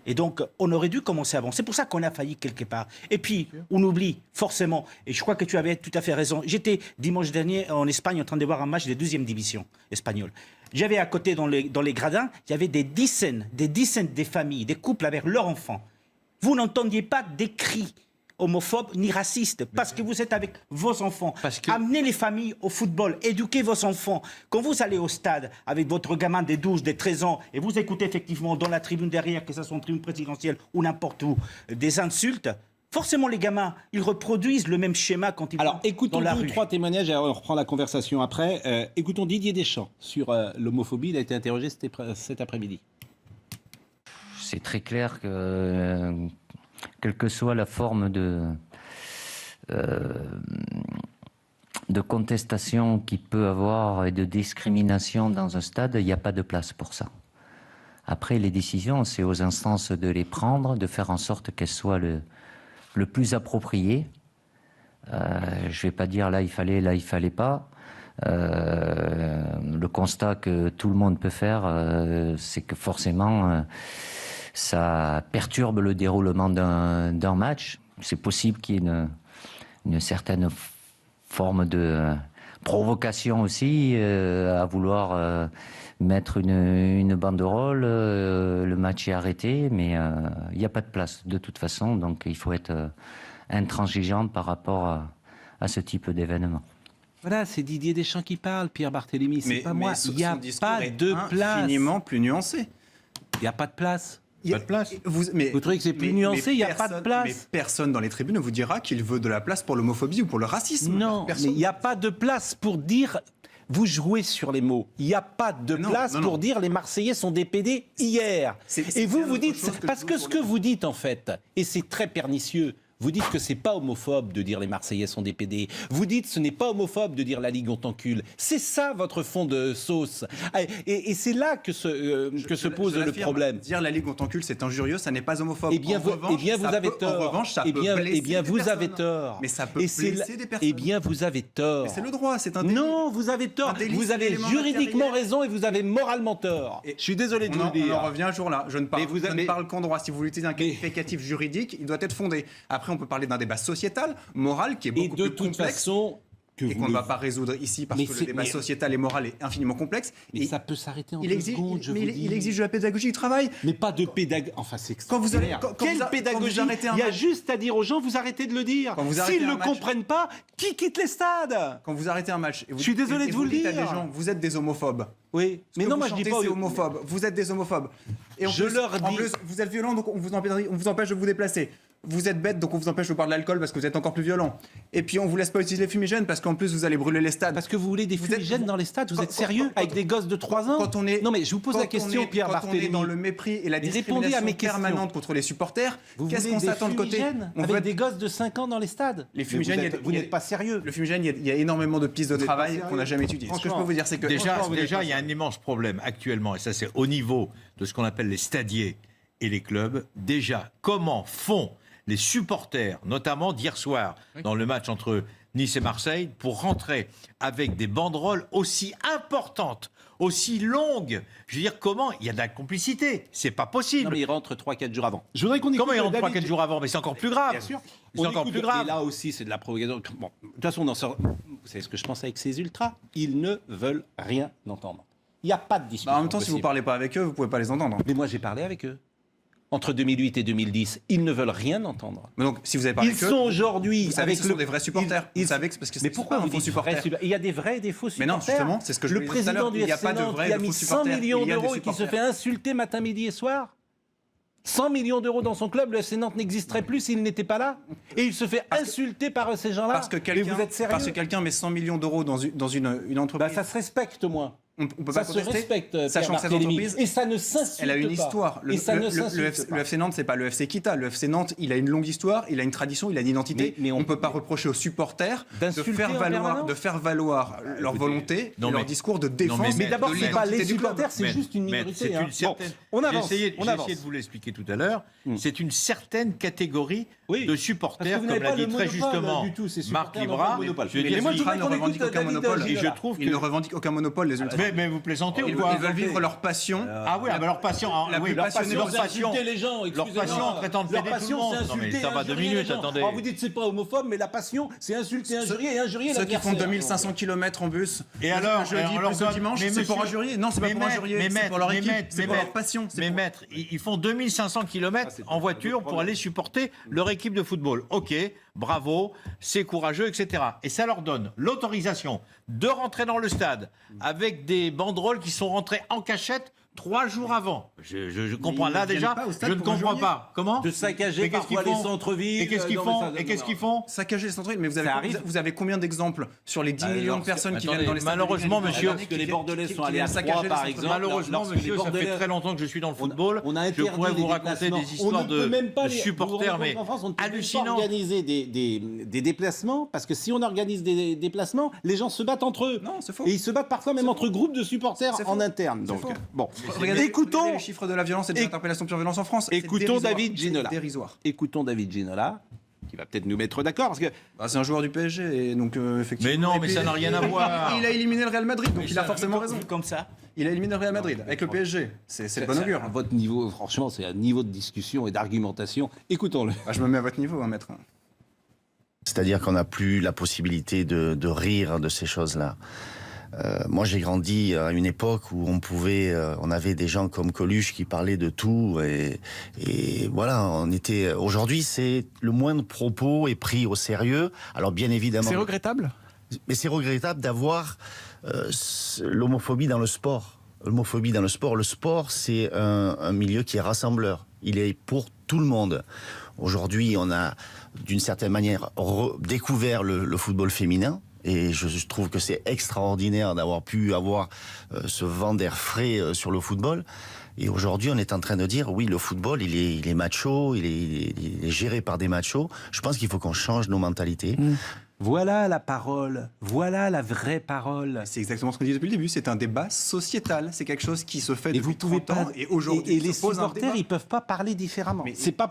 Et donc, on aurait dû commencer avant. C'est pour ça qu'on a failli quelque part. Et puis, on oublie forcément, et je crois que tu avais tout à fait raison, j'étais dimanche dernier en Espagne en train de voir un match de 2e division espagnole. J'avais à côté, dans les gradins, il y avait des dizaines de familles, des couples avec leurs enfants. Vous n'entendiez pas des cris homophobes ni racistes, parce que vous êtes avec vos enfants. Amenez les familles au football, éduquez vos enfants. Quand vous allez au stade avec votre gamin des 12, des 13 ans, et vous écoutez effectivement dans la tribune derrière, que ce soit en tribune présidentielle ou n'importe où, des insultes, forcément les gamins, ils reproduisent le même schéma quand ils vont dans la rue. 3 témoignages et on reprend la conversation après. Écoutons Didier Deschamps sur l'homophobie. Il a été interrogé cet après-midi. C'est très clair que, quelle que soit la forme de contestation qu'il peut avoir et de discrimination dans un stade, il n'y a pas de place pour ça. Après, les décisions, c'est aux instances de les prendre, de faire en sorte qu'elles soient le plus appropriées. Je ne vais pas dire là il fallait pas. Le constat que tout le monde peut faire, c'est que forcément... ça perturbe le déroulement d'un match. C'est possible qu'il y ait une certaine forme de provocation aussi, à vouloir mettre une banderole, le match est arrêté, mais il n'y a pas de place de toute façon, donc il faut être intransigeant par rapport à ce type d'événement. Voilà, c'est Didier Deschamps qui parle, Pierre Barthélémy, c'est pas moi. Il n'y a pas de place. Infiniment plus nuancé. Il n'y a pas de place. Pas de place. Vous trouvez que c'est plus nuancé, il n'y a pas de place. Mais personne dans les tribunes ne vous dira qu'il veut de la place pour l'homophobie ou pour le racisme. Non, mais il n'y a pas de place pour dire... Vous jouez sur les mots. Il n'y a pas de place pour dire les Marseillais sont des PD hier. Et vous dites... Parce que ce que vous dites, en fait, et c'est très pernicieux, vous dites que c'est pas homophobe de dire les Marseillais sont des PD. Vous dites ce n'est pas homophobe de dire la Ligue on t'encule. C'est ça votre fond de sauce. Et c'est là que se pose le problème. Dire la Ligue on t'encule, c'est injurieux, ça n'est pas homophobe. Eh bien, vous avez tort. En revanche, ça peut blesser des vous personnes. avez tort. Mais ça peut blesser des personnes. Eh bien, vous avez tort. Mais c'est le droit, c'est un délit. Non, vous avez tort. Vous avez juridiquement raison et vous avez moralement tort. Je suis désolé de vous le dire. On en revient un jour là. Je ne parle qu'en droit. Si vous utilisez un qualificatif juridique, il doit être fondé. Après, on peut parler d'un débat sociétal, moral, qui est beaucoup plus complexe. Façon, et qu'on ne va pas résoudre ici parce que le débat sociétal et moral est infiniment complexe. Mais ça peut s'arrêter en 2 secondes, je vous dis. Il exige de la pédagogie du travail. Mais pas de pédagogie. Enfin, c'est extraordinaire. Quelle pédagogie? Il y a juste à dire aux gens, vous arrêtez de le dire. S'ils ne comprennent pas, qui quitte les stades? Quand vous arrêtez un match, je suis désolé de vous le dire. Des gens, vous êtes des homophobes. Oui, mais non, moi je dis pas. C'est homophobe. Vous êtes des homophobes. Et je leur dis. En plus, vous êtes violents, donc on vous empêche de vous déplacer. vous êtes bête, donc on vous empêche de boire de l'alcool parce que vous êtes encore plus violent. Et puis on vous laisse pas utiliser les fumigènes parce qu'en plus vous allez brûler les stades. Parce que vous voulez des fumigènes dans les stades, vous êtes sérieux avec des gosses de 3 ans? Non mais je vous pose la question, Pierre Barthélémy. Quand on est dans le mépris et la discrimination permanente contre les supporters, qu'est-ce qu'on s'attend de côté? On veut des gosses de 5 ans dans les stades. Les fumigènes, vous n'êtes pas sérieux. Le fumigène, il y a énormément de pistes de travail qu'on n'a jamais étudiées. Ce que je peux vous dire, c'est que déjà, il y a un immense problème actuellement, et ça c'est au niveau de ce qu'on appelle les stadiers et les clubs. Déjà, comment font les supporters, notamment d'hier soir, dans le match entre Nice et Marseille, pour rentrer avec des banderoles aussi importantes, aussi longues? Je veux dire, comment? Il y a de la complicité. C'est pas possible. Non, mais ils rentrent 3-4 jours avant. Je voudrais qu'on comment ils rentrent 3-4 jours avant? Mais c'est encore plus grave. Bien sûr. C'est encore plus grave. Et là aussi, c'est de la provocation. Bon, de toute façon, on en sort. Vous savez ce que je pense avec ces ultras? Ils ne veulent rien entendre. Il n'y a pas de discussion. En même temps, si vous ne parlez pas avec eux, vous ne pouvez pas les entendre. Mais moi, j'ai parlé avec eux. Entre 2008 et 2010, ils ne veulent rien entendre. Mais donc, si vous avez parlé avec eux, ils sont aujourd'hui. Vous savez que ce sont des vrais supporters. Vous savez que parce que mais pourquoi vous dites supporters? Il y a des vrais et des faux supporters. Mais non, justement, c'est ce que je le président du FC Nantes qui a mis 100 millions d'euros et qui se fait insulter matin, midi et soir. 100 millions d'euros dans son club, le FC Nantes n'existerait plus s'il n'était pas là. Et il se fait insulter par ces gens-là. Parce que quelqu'un met 100 millions d'euros dans une entreprise. Bah, ça se respecte, au moins. On peut pas contester. Ça se respecte, sachant que cette entreprise, et ça ne s'insulte pas. Elle a une histoire. Le FC Nantes, c'est pas le FC Kita. Le FC Nantes, il a une longue histoire, il a une tradition, il a une identité. Mais on ne peut pas reprocher aux supporters de faire valoir leur volonté, leur discours de défense. Mais d'abord, c'est pas les supporters, c'est juste une minorité. On avance. J'ai essayé de vous l'expliquer tout à l'heure. C'est une certaine catégorie de supporters, comme l'a dit très justement Marc Libra. Mais moi, ne revendique aucun monopole. Et je trouve qu'ils ne revendiquent aucun monopole, les ultras. Mais vous plaisantez ou quoi? Ils veulent vivre leur passion. Ah oui, leur passion. Leur passion, les gens. Leur passion en traitant de pédé tout le monde. Non mais ça va 2 minutes, attendez. Vous dites c'est pas homophobe, mais la passion, c'est insulter, injurier et injurier l'adversaire. Ceux qui font 2500 km en bus. Et alors, jeudi plus le dimanche, c'est pour injurier? Non, c'est pas pour injurier. C'est pour leur équipe, c'est pour leur passion. Mais maître, ils font 2500 km en voiture pour aller supporter leur équipe de football. Ok, bravo, c'est courageux, etc. Et ça leur donne l'autorisation de rentrer dans le stade avec des banderoles qui sont rentrées en cachette 3 jours avant. Je comprends là déjà, je ne comprends pas. Comment? De saccager parfois les centres-villes. Et qu'est-ce qu'ils font? Saccager les centres-villes. Mais vous avez combien d'exemples sur les 10 millions de personnes qui viennent dans les stades? Malheureusement, monsieur, que les Bordelais sont allés à Troyes, par exemple. Malheureusement, monsieur, ça fait très longtemps que je suis dans le football. Je pourrais vous raconter des histoires de supporters, mais hallucinants. On ne peut pas organiser des déplacements, parce que si on organise des déplacements, les gens se battent entre eux. Non, c'est faux. Et ils se battent parfois même entre groupes de supporters en interne. Donc, bon. Regardez les chiffres de la violence et des interpellations pour violence en France. Écoutons David Ginola. Dérisoire. Écoutons David Ginola, qui va peut-être nous mettre d'accord, parce que c'est un joueur du PSG, et donc effectivement. Mais non, mais ça n'a rien à voir. Il a éliminé le Real Madrid, donc il a forcément raison. Comme ça. Il a éliminé le Real Madrid avec le PSG. C'est de bon augure. Votre niveau, franchement, c'est un niveau de discussion et d'argumentation. Écoutons-le. Je me mets à votre niveau, maître. C'est-à-dire qu'on n'a plus la possibilité de rire de ces choses-là. Moi, j'ai grandi à une époque où on avait des gens comme Coluche qui parlaient de tout et voilà, aujourd'hui, c'est le moindre propos est pris au sérieux. Alors, bien évidemment. C'est regrettable. Mais c'est regrettable d'avoir l'homophobie dans le sport. L'homophobie dans le sport. Le sport, c'est un milieu qui est rassembleur. Il est pour tout le monde. Aujourd'hui, on a, d'une certaine manière, découvert le football féminin. Et je trouve que c'est extraordinaire d'avoir pu avoir ce vent d'air frais sur le football. Et aujourd'hui, on est en train de dire, oui, le football, il est macho, il est géré par des machos. Je pense qu'il faut qu'on change nos mentalités. Voilà la parole, voilà la vraie parole. C'est exactement ce qu'on dit depuis le début, c'est un débat sociétal, c'est quelque chose qui se fait depuis 30 ans et aujourd'hui et les supporters, ils peuvent pas parler différemment. C'est pas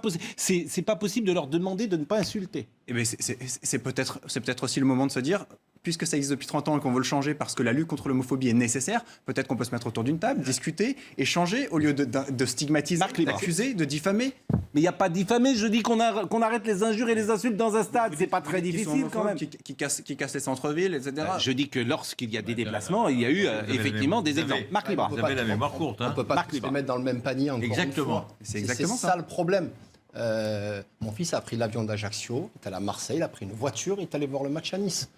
possible de leur demander de ne pas insulter. Et bien c'est peut-être aussi le moment de se dire, puisque ça existe depuis 30 ans et qu'on veut le changer parce que la lutte contre l'homophobie est nécessaire, peut-être qu'on peut se mettre autour d'une table, discuter, échanger, au lieu de stigmatiser, d'accuser, de diffamer. Mais il n'y a pas de diffamer, je dis qu'on arrête les injures et les insultes dans un stade, c'est pas très difficile quand même. Qui cassent les centres-villes, etc. Je dis que lorsqu'il y a des déplacements, il y a eu effectivement des exemples. Marc Libra. Vous avez la mémoire courte. On ne peut pas tous les mettre dans le même panier encore exactement. Une fois. C'est exactement ça le problème. Mon fils a pris l'avion d'Ajaccio, est allé à Marseille, il a pris une voiture, il est allé voir le match à Nice.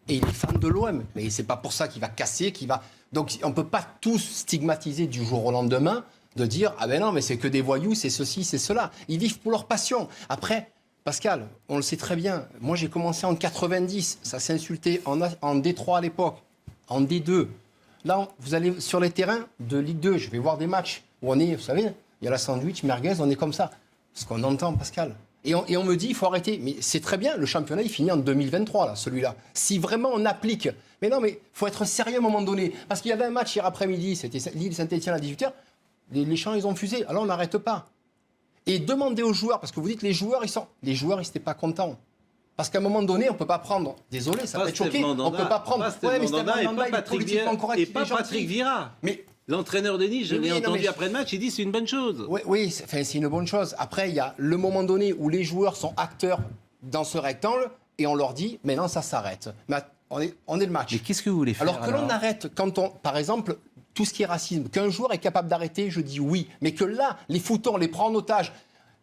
Et il est fan de l'OM. Mais c'est pas pour ça qu'il va casser, Donc on ne peut pas tous stigmatiser du jour au lendemain de dire ah ben non, mais c'est que des voyous, c'est ceci, c'est cela. Ils vivent pour leur passion. Après, Pascal, on le sait très bien. Moi, j'ai commencé en 90. Ça s'insultait en D3 à l'époque, en D2. Là, vous allez sur les terrains de Ligue 2, je vais voir des matchs où on est, vous savez, il y a la sandwich, merguez, on est comme ça. Ce qu'on entend, Pascal. Et on me dit, il faut arrêter. Mais c'est très bien, le championnat, il finit en 2023, là, celui-là. Si vraiment on applique... Mais non, mais il faut être sérieux à un moment donné. Parce qu'il y avait un match hier après-midi, c'était Lille-Saint-Etienne à 18h. Les champs, ils ont fusé. Alors on n'arrête pas. Et demandez aux joueurs, parce que vous dites, les joueurs, ils n'étaient pas contents. Parce qu'à un moment donné, on ne peut pas prendre... Désolé, ça peut être choqué. On ne peut pas prendre... Ouais, mais Steve Mandanda, il est politiquement correct. Et pas Patrick Vieira. Mais... L'entraîneur de Nice, je l'ai entendu après le match, il dit c'est une bonne chose. Oui, c'est une bonne chose. Après, il y a le moment donné où les joueurs sont acteurs dans ce rectangle et on leur dit, mais non, ça s'arrête. On est le match. Mais qu'est-ce que vous voulez faire alors que l'on arrête, par exemple, tout ce qui est racisme, qu'un joueur est capable d'arrêter, je dis oui. Mais que là, les foutons, on les prend en otage.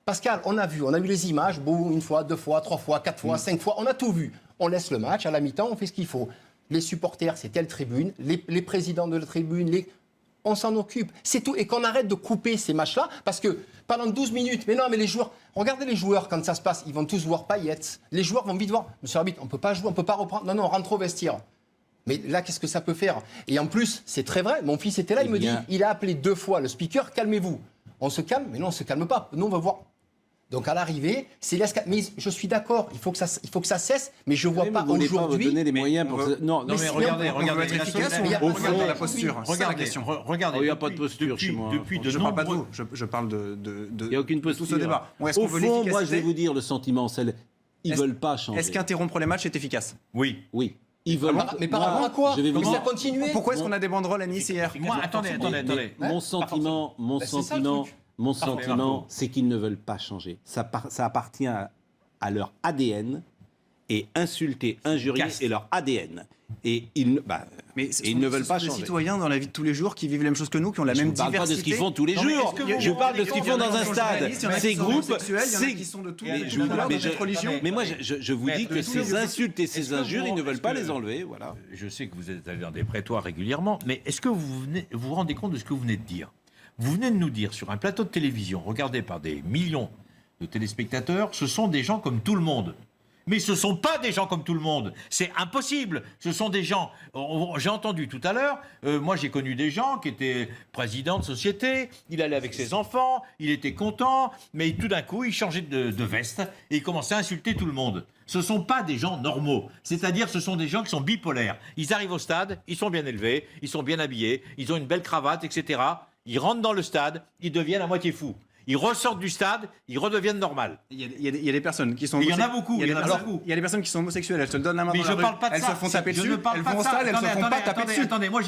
Pascal, on a vu les images, une fois, 2 fois, 3 fois, 4 fois, 5 fois, on a tout vu. On laisse le match, à la mi-temps, on fait ce qu'il faut. Les supporters, c'est telle tribune, les présidents de la tribune, on s'en occupe, c'est tout. Et qu'on arrête de couper ces matchs-là, parce que pendant 12 minutes, mais non, mais les joueurs, regardez les joueurs quand ça se passe, ils vont tous voir Payet. Les joueurs vont vite voir, monsieur l'arbitre, on ne peut pas jouer, on ne peut pas reprendre. Non, on rentre au vestiaire. Mais là, qu'est-ce que ça peut faire? Et en plus, c'est très vrai, mon fils était là, il me dit, il a appelé 2 fois le speaker, calmez-vous. On se calme, mais non, on ne se calme pas. Nous, on va voir. Donc à l'arrivée, c'est l'escalade. Mais je suis d'accord, il faut que ça cesse, mais je ne vois pas aujourd'hui. Donner les moyens pour non, mais regardez, être efficace. Regardez la posture. Regardez, il n'y a pas de posture chez moi. Je parle pas de vous, je parle de. Il n'y a aucune posture. Tout ce débat. Au fond, moi, je vais vous dire le sentiment, ils ne veulent pas changer. Est-ce qu'interrompre les matchs est efficace? Oui. Ils veulent. Mais par rapport à quoi? Je vais vous dire continuer. Pourquoi est-ce qu'on a des banderoles à Nice hier? Attendez. Mon sentiment, c'est qu'ils ne veulent pas changer. Ça appartient à leur ADN, et insulter, injurier est leur ADN. Et ils ne veulent pas changer. Des citoyens dans la vie de tous les jours qui vivent les mêmes choses que nous, qui ont la même diversité. Je ne parle pas de ce qu'ils font tous les jours. Je parle de ce qu'ils font dans un stade. Ces groupes, qui sont de tous les religions. Mais moi, je vous dis que ces insultes et ces injures, ils ne veulent pas les enlever. Voilà. Je sais que vous êtes allé dans des prétoires régulièrement, mais est-ce que vous vous rendez compte de ce que vous venez de dire? Vous venez de nous dire sur un plateau de télévision, regardé par des millions de téléspectateurs, ce sont des gens comme tout le monde. Mais ce ne sont pas des gens comme tout le monde. C'est impossible. Ce sont des gens... J'ai entendu tout à l'heure, moi j'ai connu des gens qui étaient présidents de société, il allait avec ses enfants, il était content, mais tout d'un coup il changeait de veste et il commençait à insulter tout le monde. Ce ne sont pas des gens normaux. C'est-à-dire ce sont des gens qui sont bipolaires. Ils arrivent au stade, ils sont bien élevés, ils sont bien habillés, ils ont une belle cravate, etc. Ils rentrent dans le stade, ils deviennent à moitié fous. Ils ressortent du stade, ils redeviennent normales. Il y a des personnes qui sont... Il y en a beaucoup. Il y a des personnes qui sont homosexuelles, elles se donnent la main dans la rue, elles se font taper dessus, elles vont au stade, elles se font pas taper dessus. Attendez, moi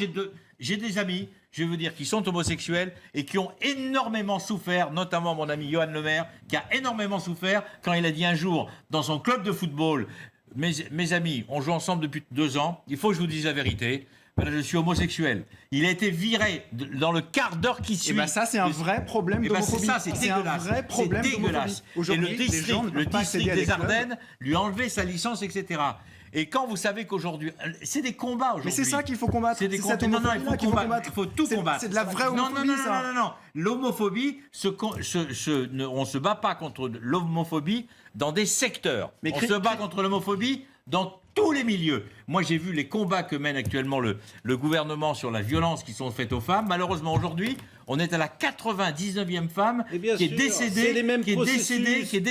j'ai des amis, je veux dire, qui sont homosexuels et qui ont énormément souffert, notamment mon ami Johan Lemaire, qui a énormément souffert quand il a dit un jour dans son club de football, mes amis, on joue ensemble depuis 2 ans, il faut que je vous dise la vérité. Je suis homosexuel. Il a été viré dans le quart d'heure qui suit. Et ça, c'est un vrai problème d'homophobie. C'est dégueulasse. Un vrai problème dégueulasse. Aujourd'hui, le district des Ardennes lui a enlevé sa licence, etc. Et quand vous savez qu'aujourd'hui, c'est des combats aujourd'hui. Mais c'est ça qu'il faut combattre. C'est des combats. Non, il faut combattre. Il faut tout combattre. C'est de la vraie homophobie, ça. Non. L'homophobie, on se bat pas contre l'homophobie dans des secteurs. On se bat contre l'homophobie dans tous les milieux. Moi, j'ai vu les combats que mène actuellement le gouvernement sur la violence qui sont faites aux femmes. Malheureusement, aujourd'hui, on est à la 99e femme qui est décédée depuis le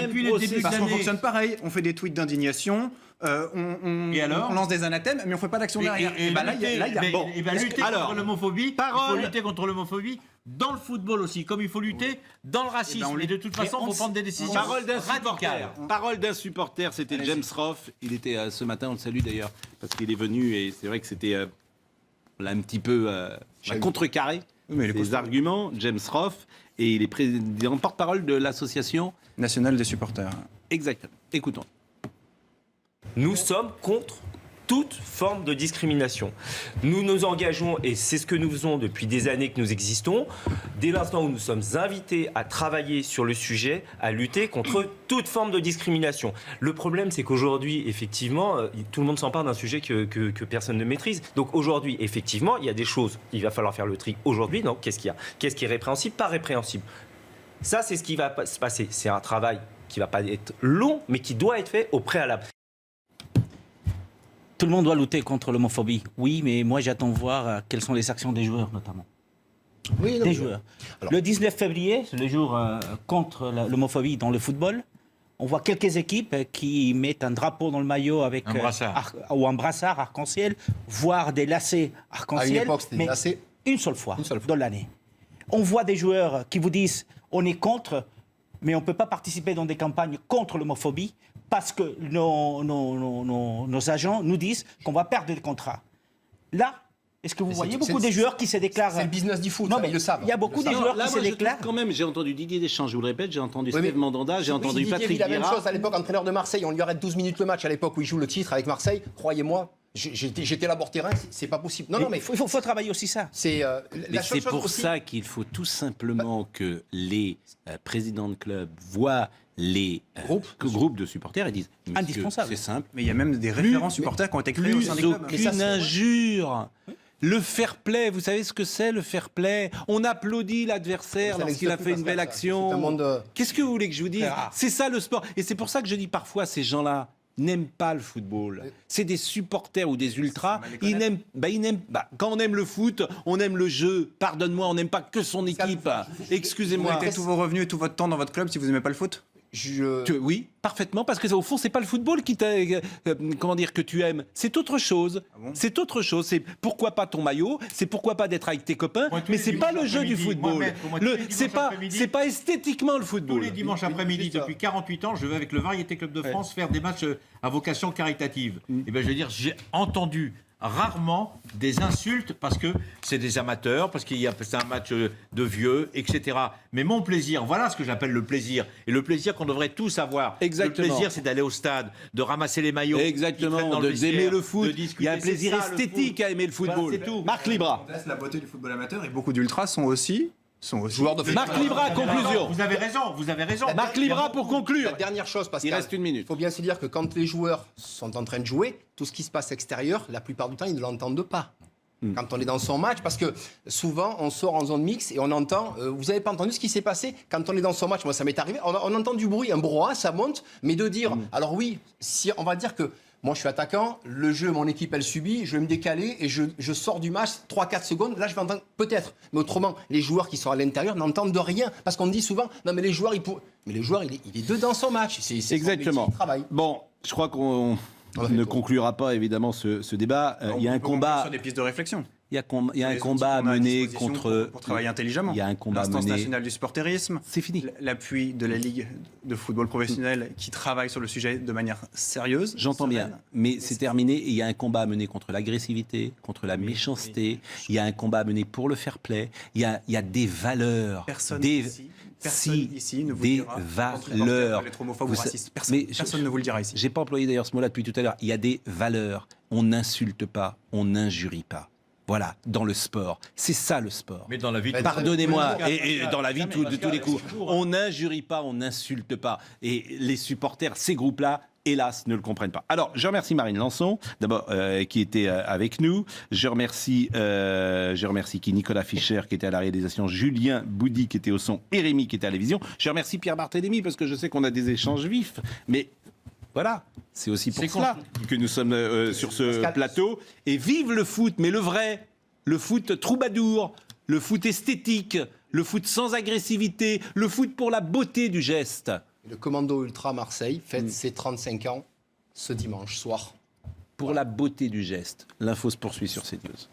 début de l'année. Parce qu'on fonctionne pareil. On fait des tweets d'indignation. On lance des anathèmes, mais on ne fait pas d'action derrière. Lutter contre l'homophobie, il faut lutter contre l'homophobie dans le football aussi, comme il faut lutter dans le racisme. Et de toute façon, il faut prendre des décisions radicales. Parole d'un supporter, c'était James Roth. Il était ce matin, on le salue d'ailleurs, parce qu'il est venu et c'est vrai que c'était là un petit peu contrecarré les arguments. James Roth, et il est président porte-parole de l'association nationale des supporters. Exactement. Écoutons. Nous sommes contre toute forme de discrimination. Nous nous engageons, et c'est ce que nous faisons depuis des années que nous existons, dès l'instant où nous sommes invités à travailler sur le sujet, à lutter contre toute forme de discrimination. Le problème, c'est qu'aujourd'hui, effectivement, tout le monde s'empare d'un sujet que personne ne maîtrise. Donc aujourd'hui, effectivement, il y a des choses, il va falloir faire le tri aujourd'hui. Donc qu'est-ce qu'il y a ? Qu'est-ce qui est répréhensible ? Pas répréhensible. Ça, c'est ce qui va se passer. C'est un travail qui ne va pas être long, mais qui doit être fait au préalable. Tout le monde doit lutter contre l'homophobie. Oui, mais moi j'attends voir quelles sont les actions des joueurs notamment. Oui, des joueurs. Alors, le 19 février, c'est le jour contre l'homophobie dans le football. On voit quelques équipes qui mettent un drapeau dans le maillot avec un brassard, ou un brassard arc-en-ciel, voire des lacets arc-en-ciel. À une époque, c'était des lacets. Une seule fois dans l'année. On voit des joueurs qui vous disent on est contre, mais on ne peut pas participer dans des campagnes contre l'homophobie parce que nos agents nous disent qu'on va perdre des contrats. Là, est-ce que vous voyez beaucoup des joueurs qui se déclarent... C'est le business du foot, ils le savent. Il y a beaucoup de joueurs qui se déclarent... Quand même, j'ai entendu Didier Deschamps, je vous le répète, j'ai entendu Steve Mandanda, j'ai entendu Patrick Vieira. Il a la même chose à l'époque, entraîneur de Marseille, on lui arrête 12 minutes le match à l'époque où il joue le titre avec Marseille, croyez-moi. J'étais là bord terrain, c'est pas possible. Non, mais il faut travailler aussi ça. C'est pour ça qu'il faut tout simplement que les présidents de clubs voient les groupes de supporters et disent indispensable. C'est simple. Mais il y a même des référents supporters qui ont été créés au sein des clubs. Aucune injure. Le fair play, vous savez ce que c'est le fair play ? On applaudit l'adversaire lorsqu'il a fait une belle action. Qu'est-ce que vous voulez que je vous dise ? C'est ça le sport. Et c'est pour ça que je dis parfois ces gens-là n'aiment pas le football. C'est des supporters ou des ultras. Ils n'aiment, quand on aime le foot, on aime le jeu. Pardonne-moi, on n'aime pas que son équipe. Excusez-moi. Vous mettez tous vos revenus et tout votre temps dans votre club si vous n'aimez pas le foot ? Oui, parfaitement, parce que au fond, c'est pas le football qui que tu aimes. C'est autre chose. Ah bon ? C'est autre chose. C'est pourquoi pas ton maillot. C'est pourquoi pas d'être avec tes copains. Mais c'est pas le jeu du football. C'est pas esthétiquement le football. Tous les dimanches après-midi, depuis 48 ans, je vais avec le Variété Club de France faire des matchs à vocation caritative. Et ben, je veux dire, j'ai entendu rarement des insultes parce que c'est des amateurs, parce qu'il y a c'est un match de vieux, etc. Mais mon plaisir, voilà ce que j'appelle le plaisir. Et le plaisir qu'on devrait tous avoir. Exactement. Le plaisir, c'est d'aller au stade, de ramasser les maillots. Exactement, d'aimer le foot. Il y a un plaisir esthétique à aimer le football. Voilà, c'est tout. Marc Libra. La beauté du football amateur et beaucoup d'ultras sont aussi joueurs de foot. Marc Libra, conclusion. Vous avez raison. Marc Libra pour conclure. La dernière chose, parce qu'il reste une minute. Il faut bien se dire que quand les joueurs sont en train de jouer, tout ce qui se passe extérieur, la plupart du temps, ils ne l'entendent pas. Quand on est dans son match, parce que souvent on sort en zone mixte et on entend, vous n'avez pas entendu ce qui s'est passé quand on est dans son match, moi ça m'est arrivé, on entend du bruit, un brouhaha, ça monte, mais de dire, alors oui, si on va dire que moi je suis attaquant, le jeu, mon équipe elle subit, je vais me décaler et je sors du match 3-4 secondes, là je vais entendre peut-être, mais autrement, les joueurs qui sont à l'intérieur n'entendent rien, parce qu'on me dit souvent, non mais les joueurs, mais les joueurs il est dedans son match, c'est exactement. Son travail. Bon, je crois qu'on ne conclura pas évidemment ce débat. Il y a un combat sur des pistes de réflexion. Il y a un combat à mener contre. Pour travailler intelligemment. Il y a un combat à mener. L'Instance nationale du sportérisme. C'est fini. L'appui de la Ligue de football professionnel qui travaille sur le sujet de manière sérieuse. J'entends bien, mais c'est terminé. Et il y a un combat à mener contre l'agressivité, contre la méchanceté. Il y a un combat à mener pour le fair play. Il y a des valeurs. Personne ici ne vous dira valeurs. Être homophobe ou raciste. Personne ne vous le dira ici. J'ai pas employé d'ailleurs ce mot-là depuis tout à l'heure. Il y a des valeurs. On n'insulte pas, on n'injurie pas. Voilà, dans le sport. C'est ça le sport. Mais dans la vie, pardonnez-moi, et dans la vie de tous les coups. On n'injurie pas, on n'insulte pas. Et les supporters, ces groupes-là, hélas, ne le comprennent pas. Alors, je remercie Marine Lançon, d'abord, qui était avec nous. Je remercie Nicolas Fischer, qui était à la réalisation, Julien Boudy, qui était au son, et Rémi, qui était à la vision. Je remercie Pierre Barthélémy, parce que je sais qu'on a des échanges vifs, mais voilà, c'est aussi pour cela que nous sommes sur ce plateau. Et vive le foot, mais le vrai, le foot troubadour, le foot esthétique, le foot sans agressivité, le foot pour la beauté du geste. Le Commando Ultra Marseille fête ses 35 ans ce dimanche soir. Pour la beauté du geste. L'info se poursuit sur CNews.